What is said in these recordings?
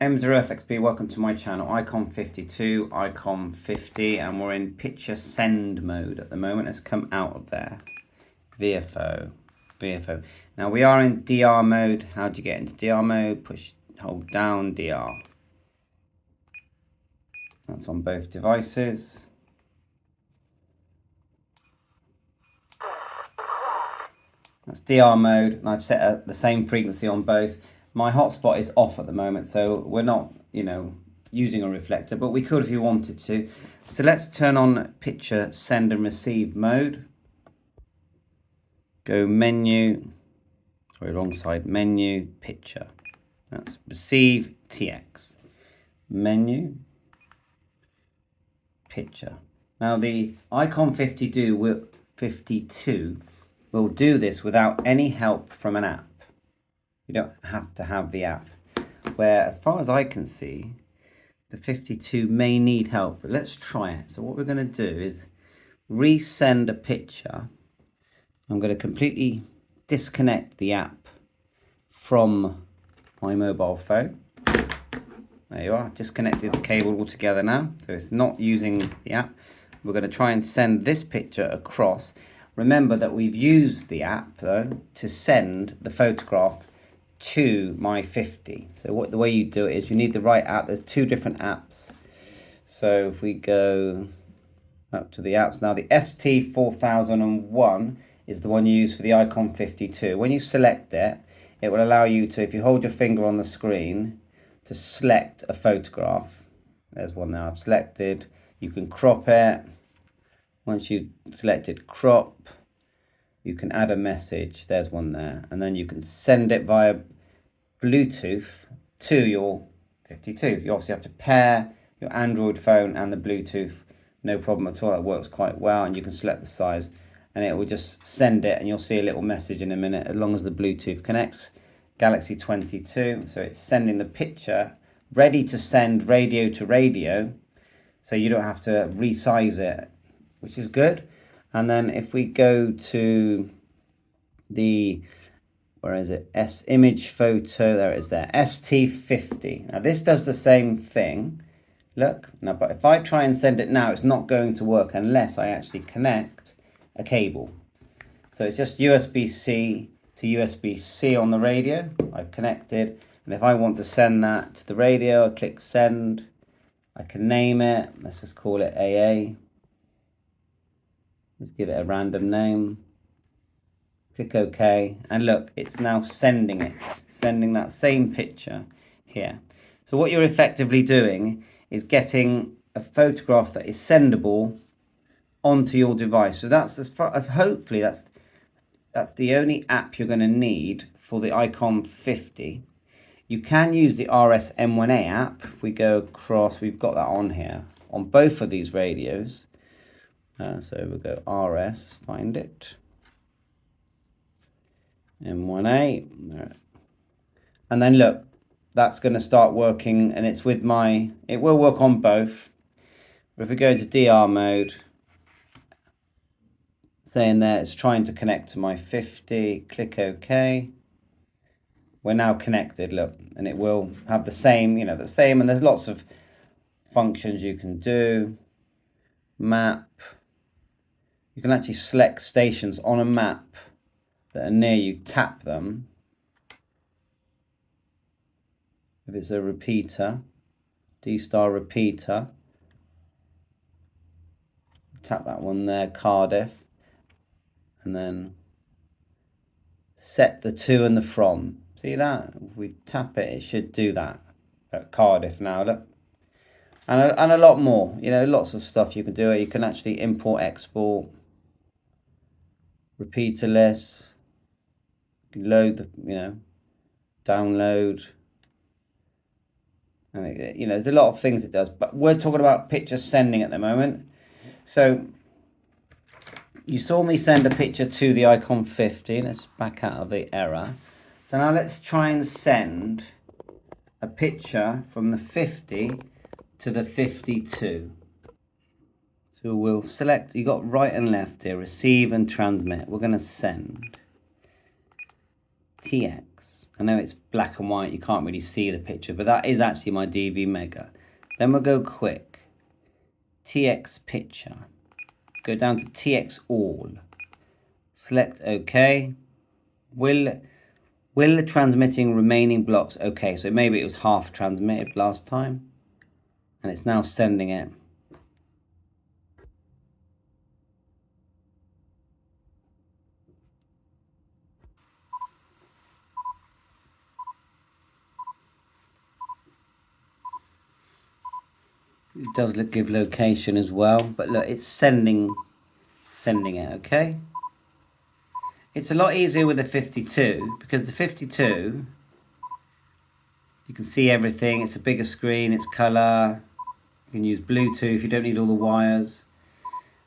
M0FXB, welcome to my channel. ICOM 52, ICOM 50, and we're in picture send mode at the moment. Let's come out of there. VFO. Now we are in DR mode. How do you get into DR mode? Hold down DR. That's on both devices. That's DR mode, and I've set the same frequency on both. My hotspot is off at the moment, so we're not, using a reflector, but we could if you wanted to. So let's turn on picture send and receive mode. Go menu, wrong side, menu, picture. That's receive TX. Menu, picture. Now the ICOM 52 will do this without any help from an app. You don't have to have the app. Where, as far as I can see, the 52 may need help, but let's try it. So what we're going to do is resend a picture. I'm going to completely disconnect the app from my mobile phone. There you are, disconnected the cable altogether now, so it's not using the app. We're going to try and send this picture across. Remember that we've used the app though to send the photograph to my 50. So the way you do it is you need the right app. There's two different apps. So if we go up to the apps now, the ST-4001 is the one you use for the ICOM 52. When you select it, it will allow you to, if you hold your finger on the screen, to select a photograph. There's one now I've selected. You can crop it. Once you've selected crop, you can add a message. There's one there. And then you can send it via Bluetooth to your 52. You obviously have to pair your Android phone and the Bluetooth. No problem at all. It works quite well. And you can select the size and it will just send it. And you'll see a little message in a minute as long as the Bluetooth connects. Galaxy 22. So it's sending the picture ready to send radio to radio. So you don't have to resize it, which is good. And then if we go to the, where is it? Image photo, there it is there, ST50. Now this does the same thing. Look, now, but if I try and send it now, it's not going to work unless I actually connect a cable. So it's just USB-C to USB-C on the radio. I've connected. And if I want to send that to the radio, I click send. I can name it. Let's just call it AA. Let's give it a random name. Click OK. And look, it's now sending it. Sending that same picture here. So what you're effectively doing is getting a photograph that is sendable onto your device. So that's as far as, hopefully that's the only app you're going to need for the ICOM 50. You can use the RS M1A app. If we go across, we've got that on here on both of these radios. So we'll go RS, find it. M1A. And then look, that's going to start working and it's with my, it will work on both. But if we go into DR mode, saying there it's trying to connect to my 50, click OK. We're now connected, look, and it will have the same, and there's lots of functions you can do. Map. You can actually select stations on a map that are near you, tap them. If it's a repeater, D-star repeater, tap that one there, Cardiff, and then set the to and the from. See that? If we tap it, it should do that at Cardiff now, look. And a lot more, lots of stuff you can do. You can actually import, export, repeater list, load the, download. And there's a lot of things it does, but we're talking about picture sending at the moment. So you saw me send a picture to the ICOM 50. Let's back out of the error. So now let's try and send a picture from the 50 to the 52. So we'll select, you got right and left here, receive and transmit. We're going to send TX. I know it's black and white, you can't really see the picture, but that is actually my DV Mega. Then we'll go quick. TX picture. Go down to TX all. Select OK. Will the transmitting remaining blocks? Okay, so maybe it was half transmitted last time. And it's now sending it. It does give location as well, but look, it's sending it, okay? It's a lot easier with the 52 because the 52, you can see everything. It's a bigger screen, it's color. You can use Bluetooth, you don't need all the wires.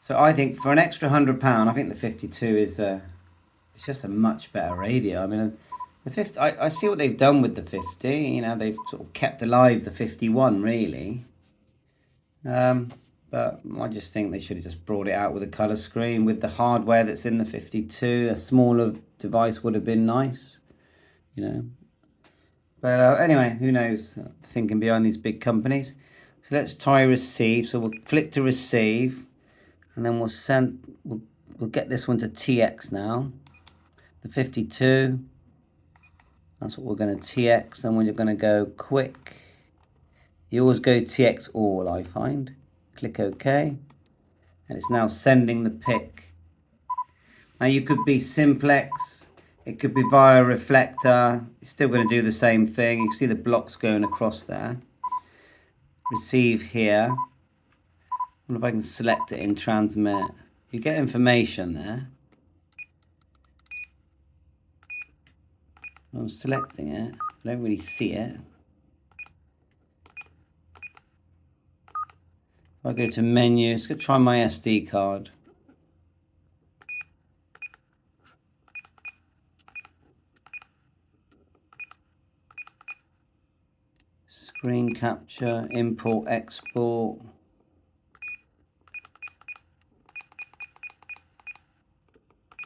So I think for an extra £100, I think the 52 is it's just a much better radio. I mean, the 50, I see what they've done with the 50. You know, they've sort of kept alive the 51, really. But I just think they should have just brought it out with a color screen. With the hardware that's in the 52, a smaller device would have been nice, you know. But anyway, who knows, thinking behind these big companies. So let's try receive. So we'll click to receive, and then we'll get this one to TX now. The 52, that's what we're going to TX. Then when you're going to go quick, you always go TX all, I find. Click OK, and it's now sending the PIC. Now you could be simplex, it could be via reflector. It's still going to do the same thing. You can see the blocks going across there. Receive here. I wonder if I can select it in transmit. You get information there. I'm selecting it. I don't really see it. If I go to menu, let's go try my SD card. Screen capture, import, export.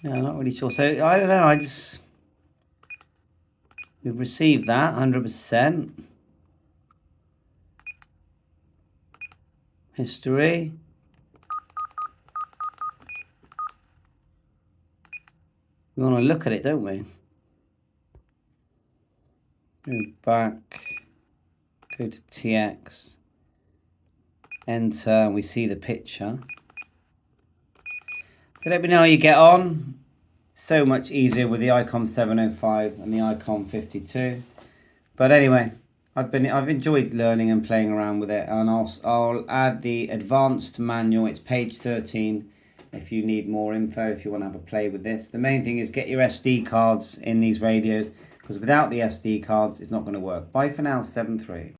Yeah, I'm not really sure. So I don't know, we've received that 100%. History. We want to look at it, don't we? Go back, go to TX, enter, and we see the picture. So let me know how you get on. So much easier with the ICOM 705 and the ICOM 52. But anyway, I've enjoyed learning and playing around with it, and I'll add the advanced manual. It's page 13 if you need more info, if you want to have a play with this. The main thing is get your SD cards in these radios, because without the SD cards it's not going to work. Bye for now, 7-3.